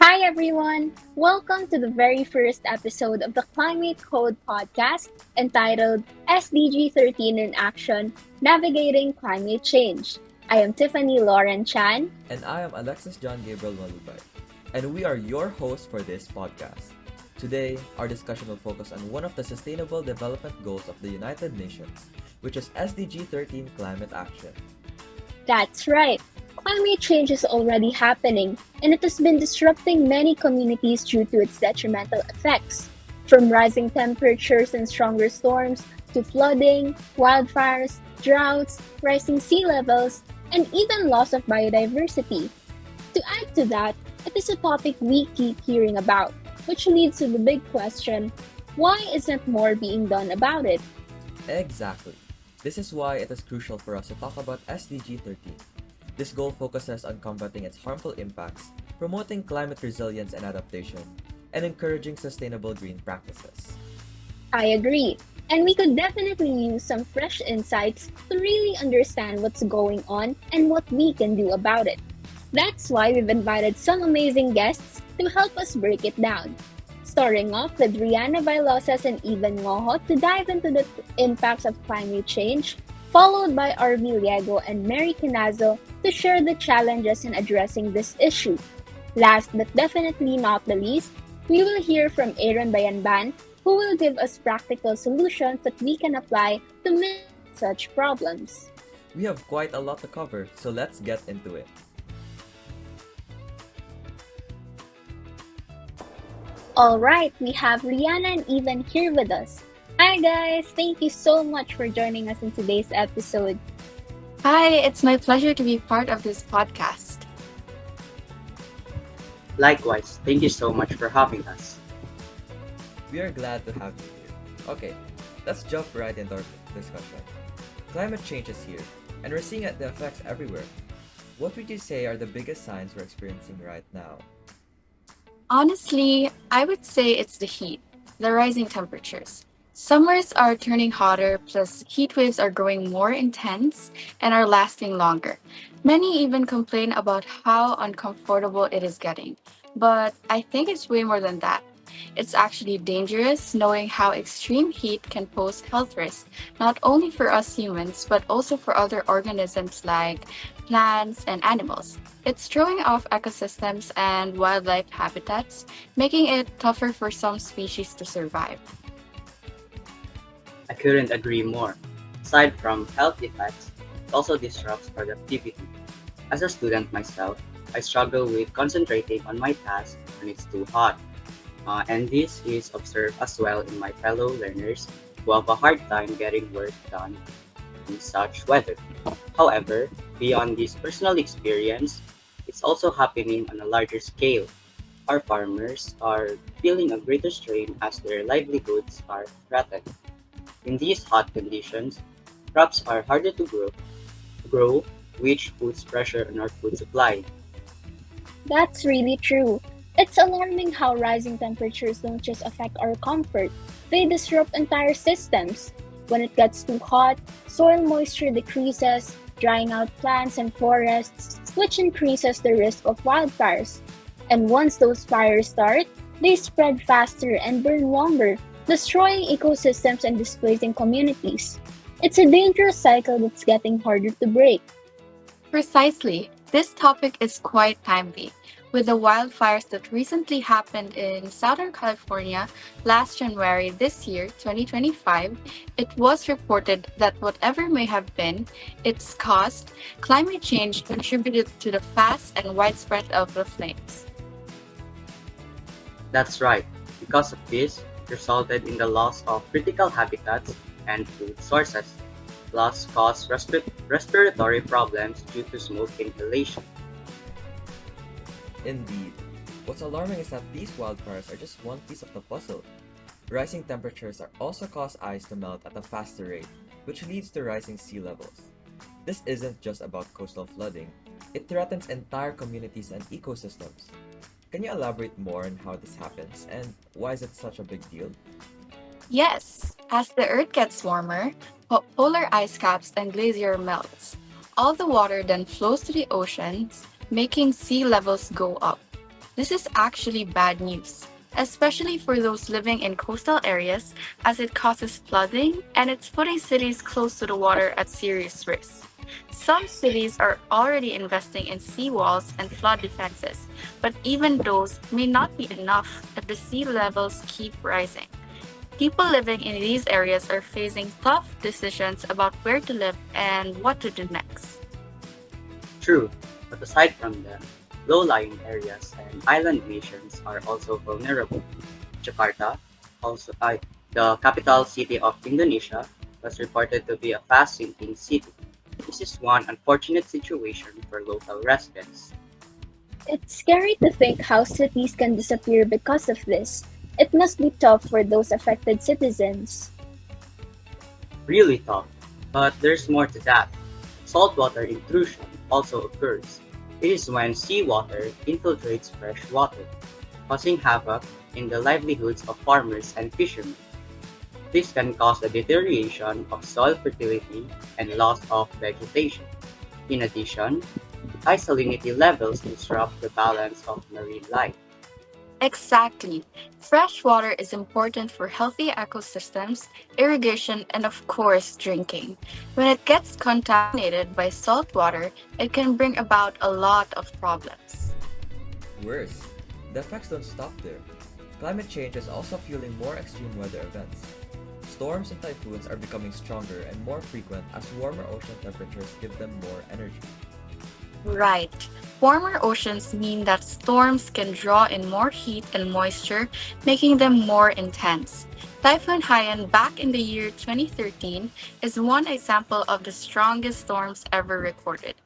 Hi everyone! Welcome to the very first episode of the Climate Code podcast entitled SDG 13 in Action Navigating Climate Change. I am Tiffany Lauren Chan. And I am Alexis John Gabriel Malubay, and we are your hosts for this podcast. Today, our discussion will focus on one of the Sustainable Development Goals of the United Nations, which is SDG 13 Climate Action. That's right. Climate change is already happening, and it has been disrupting many communities due to its detrimental effects. From rising temperatures and stronger storms to flooding, wildfires, droughts, rising sea levels, and even loss of biodiversity. To add to that, it is a topic we keep hearing about, which leads to the big question, why isn't more being done about it? Exactly. This is why it is crucial for us to talk about SDG 13. This goal focuses on combating its harmful impacts, promoting climate resilience and adaptation, and encouraging sustainable green practices. I agree, and we could definitely use some fresh insights to really understand what's going on and what we can do about it. That's why we've invited some amazing guests to help us break it down. Starting off with Rihanna Vilosas and Ivan Ngoho to dive into the impacts of climate change, followed by RV Riego and Mary Canazo to share the challenges in addressing this issue. Last but definitely not the least, we will hear from Aaron Bayanban, who will give us practical solutions that we can apply to mitigate such problems. We have quite a lot to cover, so let's get into it. Alright, we have Rihanna and Ivan here with us. Hi guys, thank you so much for joining us in today's episode. Hi, it's my pleasure to be part of this podcast. Likewise, thank you so much for having us. We are glad to have you here. Okay, let's jump right into our discussion. Climate change is here, and we're seeing the effects everywhere. What would you say are the biggest signs we're experiencing right now? Honestly, I would say it's the heat, the rising temperatures. Summers are turning hotter, plus heat waves are growing more intense and are lasting longer. Many even complain about how uncomfortable it is getting. But I think it's way more than that. It's actually dangerous knowing how extreme heat can pose health risks, not only for us humans, but also for other organisms like plants and animals. It's throwing off ecosystems and wildlife habitats, making it tougher for some species to survive. I couldn't agree more. Aside from health effects, it also disrupts productivity. As a student myself, I struggle with concentrating on my task when it's too hot. And this is observed as well in my fellow learners who have a hard time getting work done in such weather. However, beyond this personal experience, it's also happening on a larger scale. Our farmers are feeling a greater strain as their livelihoods are threatened. In these hot conditions, crops are harder to grow, which puts pressure on our food supply. That's really true. It's alarming how rising temperatures don't just affect our comfort, they disrupt entire systems. When it gets too hot, soil moisture decreases, drying out plants and forests, which increases the risk of wildfires. And once those fires start, they spread faster and burn longer, destroying ecosystems and displacing communities. It's a dangerous cycle that's getting harder to break. Precisely. This topic is quite timely. With the wildfires that recently happened in Southern California last January this year, 2025, it was reported that whatever may have been its cause, climate change contributed to the fast and widespread of the flames. That's right. Because of this, it resulted in the loss of critical habitats and food sources, plus caused respiratory problems due to smoke inhalation. Indeed. What's alarming is that these wildfires are just one piece of the puzzle. Rising temperatures are also cause ice to melt at a faster rate, which leads to rising sea levels. This isn't just about coastal flooding, it threatens entire communities and ecosystems. Can you elaborate more on how this happens and why is it such a big deal? Yes, as the Earth gets warmer, polar ice caps and glacier melts. All the water then flows to the oceans, making sea levels go up. This is actually bad news, especially for those living in coastal areas, as it causes flooding and it's putting cities close to the water at serious risk. Some cities are already investing in seawalls and flood defenses, but even those may not be enough if the sea levels keep rising. People living in these areas are facing tough decisions about where to live and what to do next. True, but aside from them, low-lying areas and island nations are also vulnerable. Jakarta, the capital city of Indonesia, was reported to be a fast-sinking city. This is one unfortunate situation for local residents. It's scary to think how cities can disappear because of this. It must be tough for those affected citizens. Really tough, but there's more to that. Saltwater intrusion also occurs. It is when seawater infiltrates fresh water, causing havoc in the livelihoods of farmers and fishermen. This can cause a deterioration of soil fertility and loss of vegetation. In addition, high salinity levels disrupt the balance of marine life. Exactly. Fresh water is important for healthy ecosystems, irrigation, and of course, drinking. When it gets contaminated by salt water, it can bring about a lot of problems. Worse, the effects don't stop there. Climate change is also fueling more extreme weather events. Storms and typhoons are becoming stronger and more frequent as warmer ocean temperatures give them more energy. Right. Warmer oceans mean that storms can draw in more heat and moisture, making them more intense. Typhoon Haiyan back in the year 2013 is one example of the strongest storms ever recorded,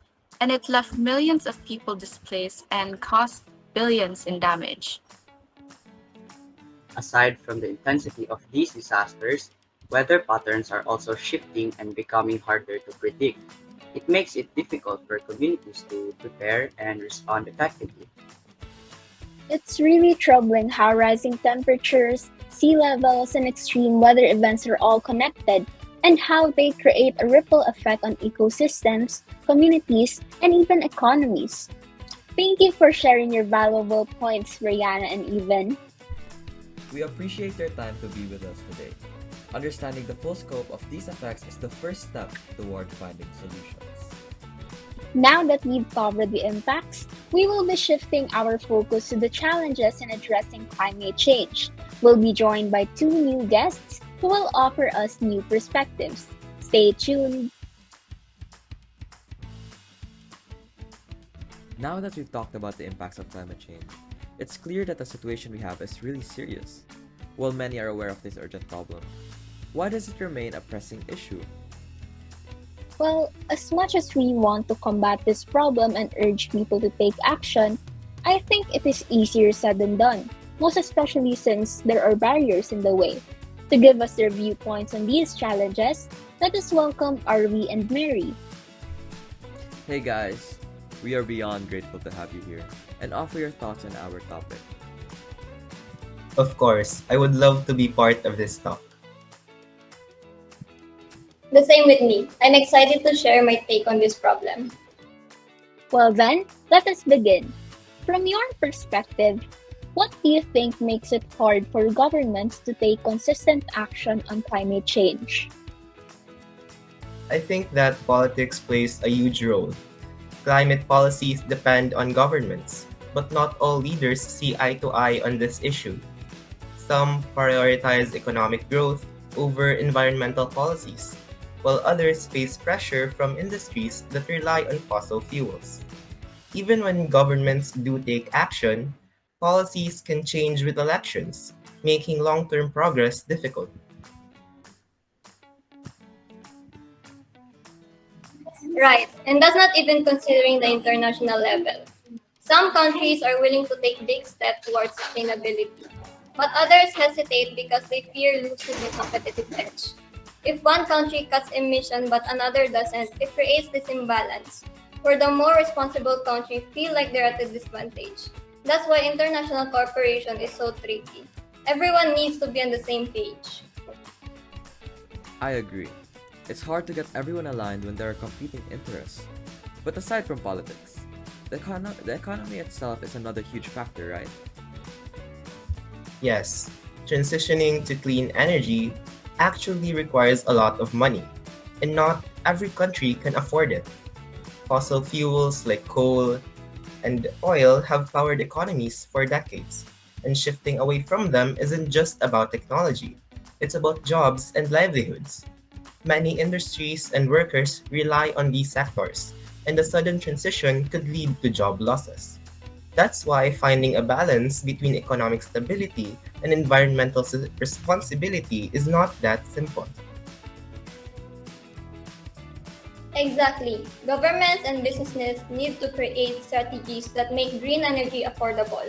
and it left millions of people displaced and caused billions in damage. Aside from the intensity of these disasters, weather patterns are also shifting and becoming harder to predict. It makes it difficult for communities to prepare and respond effectively. It's really troubling how rising temperatures, sea levels, and extreme weather events are all connected, and how they create a ripple effect on ecosystems, communities, and even economies. Thank you for sharing your valuable points, Rihanna and Even. We appreciate your time to be with us today. Understanding the full scope of these effects is the first step toward finding solutions. Now that we've covered the impacts, we will be shifting our focus to the challenges in addressing climate change. We'll be joined by two new guests who will offer us new perspectives. Stay tuned. Now that we've talked about the impacts of climate change, it's clear that the situation we have is really serious. While many are aware of this urgent problem, why does it remain a pressing issue? Well, as much as we want to combat this problem and urge people to take action, I think it is easier said than done, most especially since there are barriers in the way. To give us their viewpoints on these challenges, let us welcome Arvi and Mary. Hey guys, we are beyond grateful to have you here and offer your thoughts on our topic. Of course, I would love to be part of this talk. The same with me. I'm excited to share my take on this problem. Well then, let us begin. From your perspective, what do you think makes it hard for governments to take consistent action on climate change? I think that politics plays a huge role. Climate policies depend on governments, but not all leaders see eye to eye on this issue. Some prioritize economic growth over environmental policies, while others face pressure from industries that rely on fossil fuels. Even when governments do take action, policies can change with elections, making long term progress difficult. Right, and that's not even considering the international level. Some countries are willing to take big steps towards sustainability, but others hesitate because they fear losing a competitive edge. If one country cuts emission but another doesn't, it creates this imbalance, where the more responsible countries feel like they're at a disadvantage. That's why international cooperation is so tricky. Everyone needs to be on the same page. I agree. It's hard to get everyone aligned when there are competing interests. But aside from politics, the economy itself is another huge factor, right? Yes, transitioning to clean energy actually requires a lot of money, and not every country can afford it. Fossil fuels like coal and oil have powered economies for decades, and shifting away from them isn't just about technology, it's about jobs and livelihoods. Many industries and workers rely on these sectors, and a sudden transition could lead to job losses. That's why finding a balance between economic stability and environmental responsibility is not that simple. Exactly. Governments and businesses need to create strategies that make green energy affordable,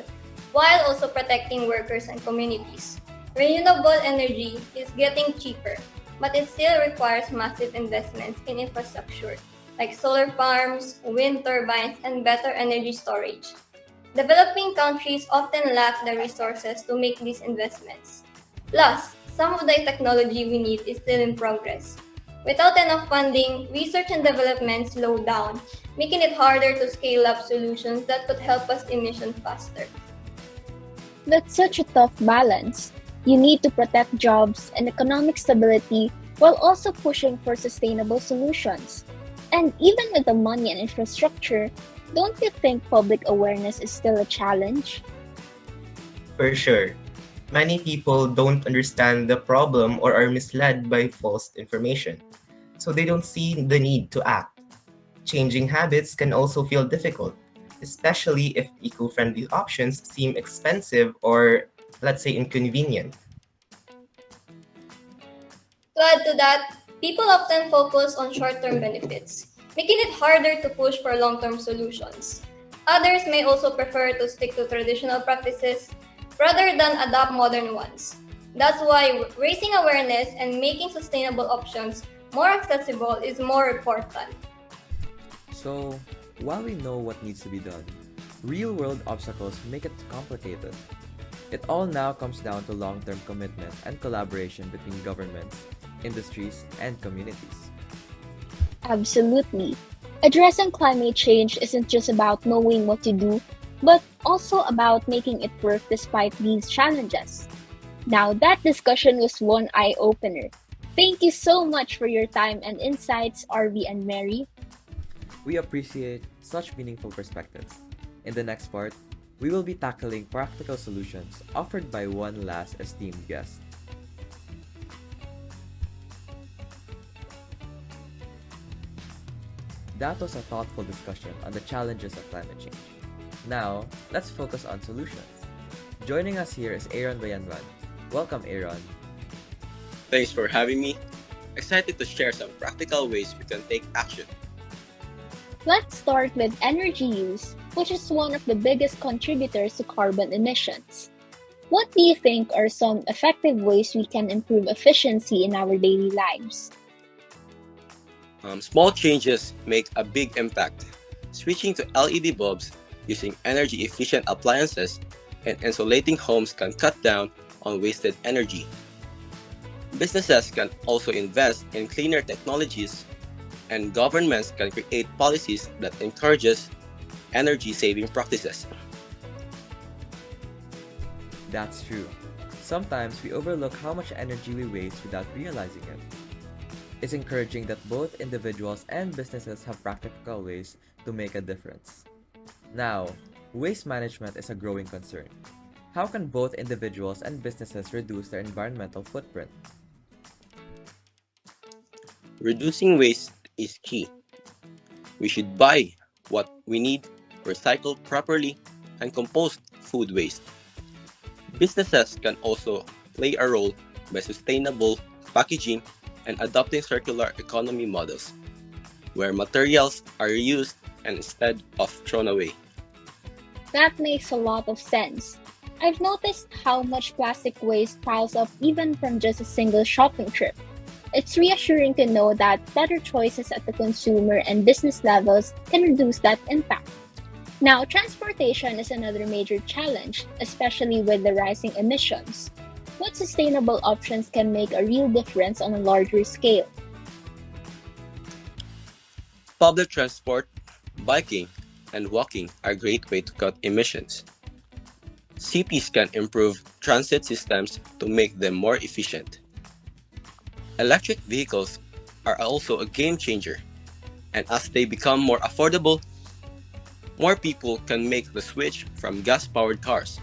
while also protecting workers and communities. Renewable energy is getting cheaper, but it still requires massive investments in infrastructure, like solar farms, wind turbines, and better energy storage. Developing countries often lack the resources to make these investments. Plus, some of the technology we need is still in progress. Without enough funding, research and development slow down, making it harder to scale up solutions that could help us emission faster. That's such a tough balance. You need to protect jobs and economic stability while also pushing for sustainable solutions. And even with the money and infrastructure, don't you think public awareness is still a challenge? For sure, many people don't understand the problem or are misled by false information, so they don't see the need to act. Changing habits can also feel difficult, especially if eco friendly options seem expensive or, let's say, inconvenient. To add to that, people often focus on short term benefits, making it harder to push for long term solutions. Others may also prefer to stick to traditional practices rather than adopt modern ones. That's why raising awareness and making sustainable options more accessible is more important. So, while we know what needs to be done, real world obstacles make it complicated. It all now comes down to long term commitment and collaboration between governments, industries, and communities. Absolutely. Addressing climate change isn't just about knowing what to do, but also about making it work despite these challenges. Now, that discussion was one eye opener. Thank you so much for your time and insights, RV and Mary. We appreciate such meaningful perspectives. In the next part, we will be tackling practical solutions offered by one last esteemed guest. That was a thoughtful discussion on the challenges of climate change. Now, let's focus on solutions. Joining us here is Aaron Bayanwan. Welcome, Aaron. Thanks for having me. Excited to share some practical ways we can take action. Let's start with energy use, which is one of the biggest contributors to carbon emissions. What do you think are some effective ways we can improve efficiency in our daily lives? Small changes make a big impact. Switching to LED bulbs, using energy efficient appliances, and insulating homes can cut down on wasted energy. Businesses can also invest in cleaner technologies, and governments can create policies that encourages energy saving practices. That's true. Sometimes we overlook how much energy we waste without realizing it. It's encouraging that both individuals and businesses have practical ways to make a difference. Now, waste management is a growing concern. How can both individuals and businesses reduce their environmental footprint? Reducing waste is key. We should buy what we need, recycle properly, and compost food waste. Businesses can also play a role by sustainable packaging and adopting circular economy models, where materials are reused and instead of thrown away. That makes a lot of sense. I've noticed how much plastic waste piles up even from just a single shopping trip. It's reassuring to know that better choices at the consumer and business levels can reduce that impact. Now, transportation is another major challenge, especially with the rising emissions. What sustainable options can make a real difference on a larger scale? Public transport, biking, and walking are great way to cut emissions. Cities can improve transit systems to make them more efficient. Electric vehicles are also a game changer, and as they become more affordable, more people can make the switch from gas powered cars.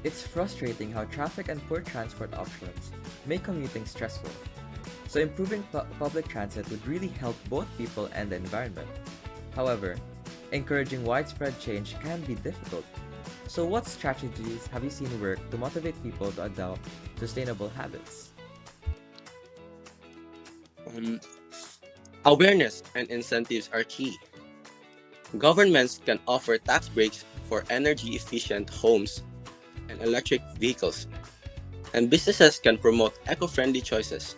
It's frustrating how traffic and poor transport options make commuting stressful. So improving public transit would really help both people and the environment. However, encouraging widespread change can be difficult. So what strategies have you seen work to motivate people to adopt sustainable habits? Um, Awareness and incentives are key. Governments can offer tax breaks for energy efficient homes and electric vehicles, and businesses can promote eco friendly choices.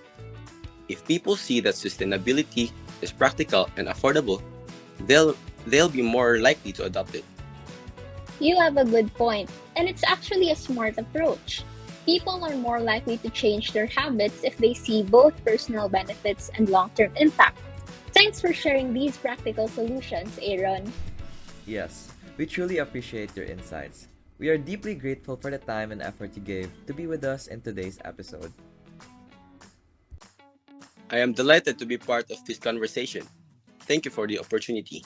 If people see that sustainability is practical and affordable, they'll, they'll be more likely to adopt it. You have a good point, and it's actually a smart approach. People are more likely to change their habits if they see both personal benefits and long term impact. Thanks for sharing these practical solutions, Aaron. Yes, we truly appreciate your insights. We are deeply grateful for the time and effort you gave to be with us in today's episode. I am delighted to be part of this conversation. Thank you for the opportunity.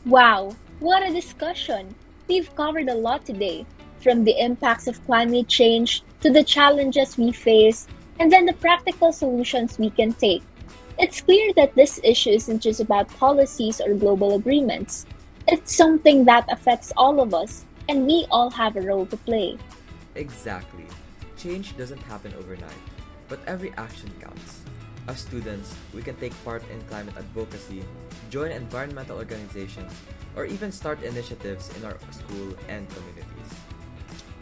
Wow, what a discussion! We've covered a lot today, from the impacts of climate change to the challenges we face, and then the practical solutions we can take. It's clear that this issue isn't just about policies or global agreements. It's something that affects all of us, and we all have a role to play. Exactly. Change doesn't happen overnight, but every action counts. As students, we can take part in climate advocacy, join environmental organizations, or even start initiatives in our school and communities.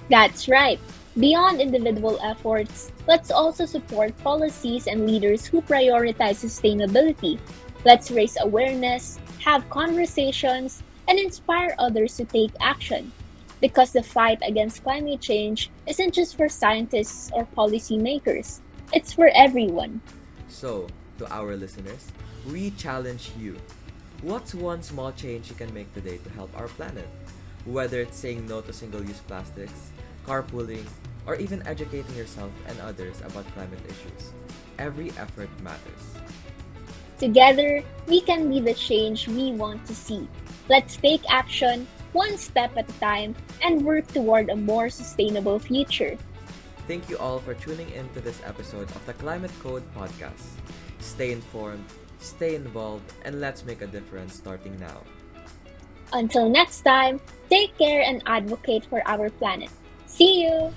That's right. Beyond individual efforts, let's also support policies and leaders who prioritize sustainability. Let's raise awareness, have conversations, and inspire others to take action. Because the fight against climate change isn't just for scientists or policymakers, it's for everyone. So, to our listeners, we challenge you. What's one small change you can make today to help our planet? Whether it's saying no to single use plastics, carpooling, or even educating yourself and others about climate issues. Every effort matters. Together, we can be the change we want to see. Let's take action, one step at a time, and work toward a more sustainable future. Thank you all for tuning in to this episode of the Climate Code podcast. Stay informed, stay involved, and let's make a difference starting now. Until next time, take care and advocate for our planet. See you!